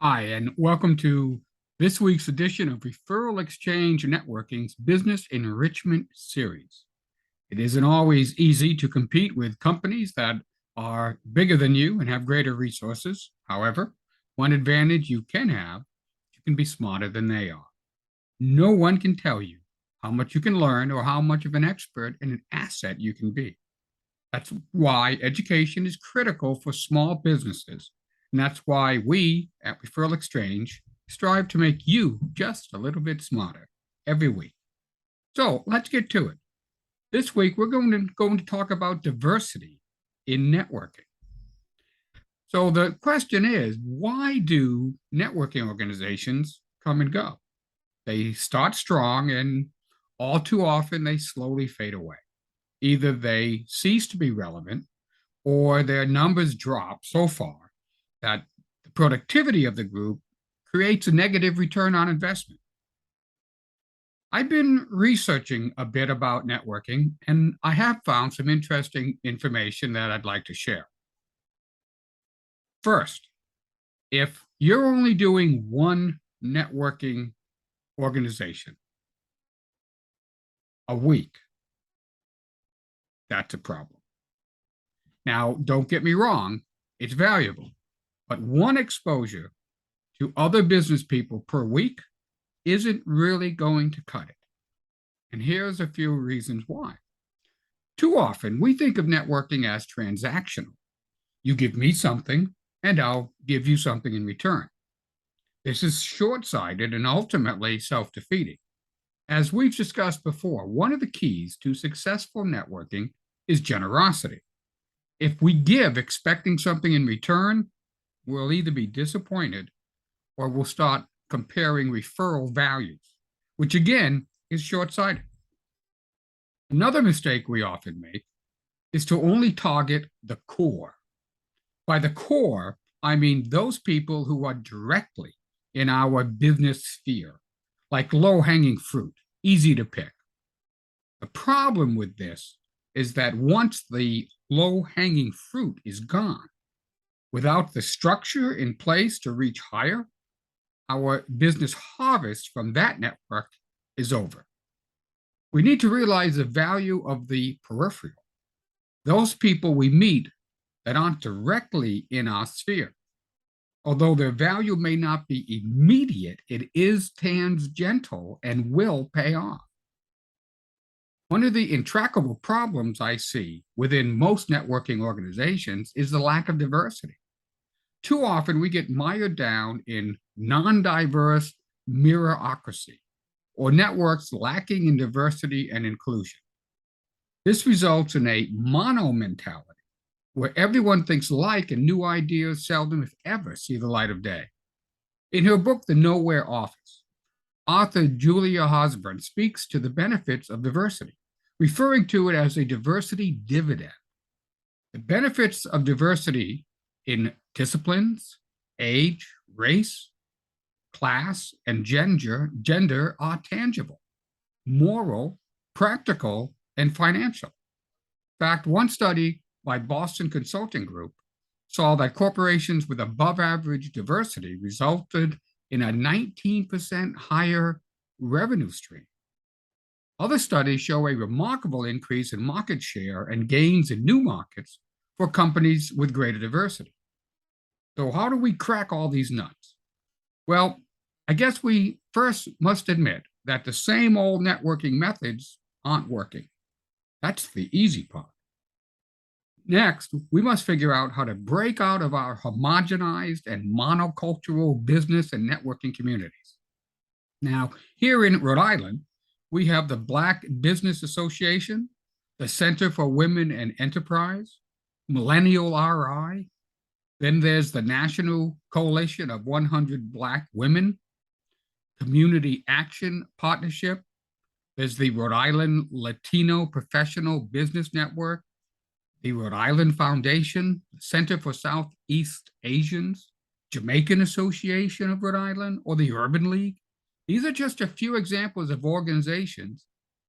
Hi, and welcome to this week's edition of Referral Exchange Networking's Business Enrichment Series. It isn't always easy to compete with companies that are bigger than you and have greater resources. However, one advantage you can have, you can be smarter than they are. No one can tell you how much you can learn or how much of an expert and an asset you can be. That's why education is critical for small businesses. And that's why we at Referral Exchange strive to make you just a little bit smarter every week. So let's get to it. This week, we're going to talk about diversity in networking. So the question is, why do networking organizations come and go? They start strong, and all too often they slowly fade away. Either they cease to be relevant or their numbers drop so far that the productivity of the group creates a negative return on investment. I've been researching a bit about networking, and I have found some interesting information that I'd like to share. First, if you're only doing one networking organization a week, that's a problem. Now, don't get me wrong, it's valuable, but one exposure to other business people per week isn't really going to cut it. And here's a few reasons why. Too often, we think of networking as transactional. You give me something, and I'll give you something in return. This is short-sighted and ultimately self-defeating. As we've discussed before, one of the keys to successful networking is generosity. If we give expecting something in return, we'll either be disappointed or we'll start comparing referral values, which again is short-sighted. Another mistake we often make is to only target the core. By the core, I mean those people who are directly in our business sphere, like low-hanging fruit, easy to pick. The problem with this is that once the low-hanging fruit is gone, without the structure in place to reach higher, our business harvest from that network is over. We need to realize the value of the peripheral, those people we meet that aren't directly in our sphere. Although their value may not be immediate, it is tangential and will pay off. One of the intractable problems I see within most networking organizations is the lack of diversity. Too often we get mired down in non-diverse meritocracy or networks lacking in diversity and inclusion. This results in a mono mentality where everyone thinks alike and new ideas seldom, if ever, see the light of day. In her book, The Nowhere Office, author Julia Hosburn speaks to the benefits of diversity, referring to it as a diversity dividend. The benefits of diversity in disciplines, age, race, class, and gender are tangible, moral, practical, and financial. In fact, one study by Boston Consulting Group saw that corporations with above average diversity resulted in a 19% higher revenue stream. Other studies show a remarkable increase in market share and gains in new markets for companies with greater diversity. So how do we crack all these nuts? Well, I guess we first must admit that the same old networking methods aren't working. That's the easy part. Next, we must figure out how to break out of our homogenized and monocultural business and networking communities. Now, here in Rhode Island, we have the Black Business Association, the Center for Women and Enterprise, Millennial RI. Then there's the National Coalition of 100 Black Women, Community Action Partnership. There's the Rhode Island Latino Professional Business Network, the Rhode Island Foundation, the Center for Southeast Asians, Jamaican Association of Rhode Island, or the Urban League. These are just a few examples of organizations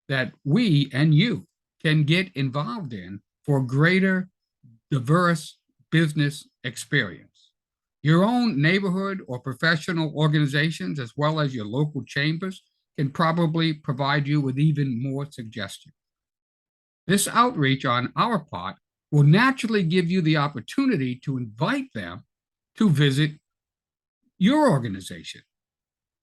that we and you can get involved in for greater diverse business experience. Your own neighborhood or professional organizations, as well as your local chambers, can probably provide you with even more suggestions. This outreach on our part will naturally give you the opportunity to invite them to visit your organization.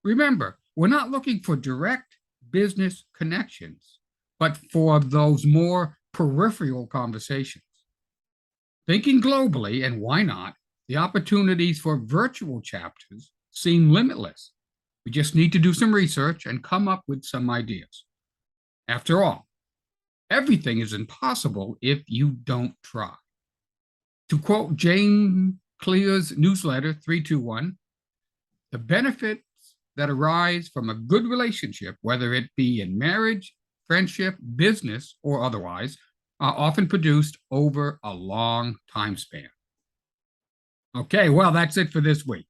Remember, we're not looking for direct business connections, but for those more peripheral conversations. Thinking globally, and why not, the opportunities for virtual chapters seem limitless. We just need to do some research and come up with some ideas. After all, everything is impossible if you don't try. To quote Jane Clear's newsletter 321, the benefits that arise from a good relationship, whether it be in marriage, friendship, business, or otherwise, are often produced over a long time span. Okay, well, that's it for this week.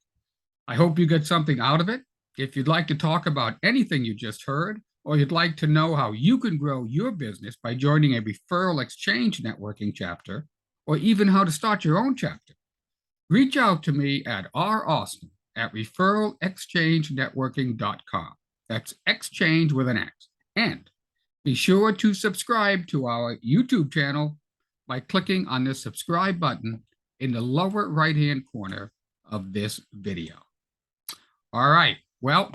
I hope you get something out of it. If you'd like to talk about anything you just heard, or you'd like to know how you can grow your business by joining a Referral Xchange Networking chapter, or even how to start your own chapter, reach out to me at raustin@referralxchangenetworking.com. That's exchange with an X. And be sure to subscribe to our YouTube channel by clicking on the subscribe button in the lower right-hand corner of this video. All right. Well,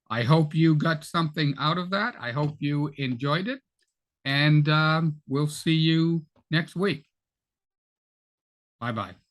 I hope you got something out of that. I hope you enjoyed it. And we'll see you next week. Bye-bye.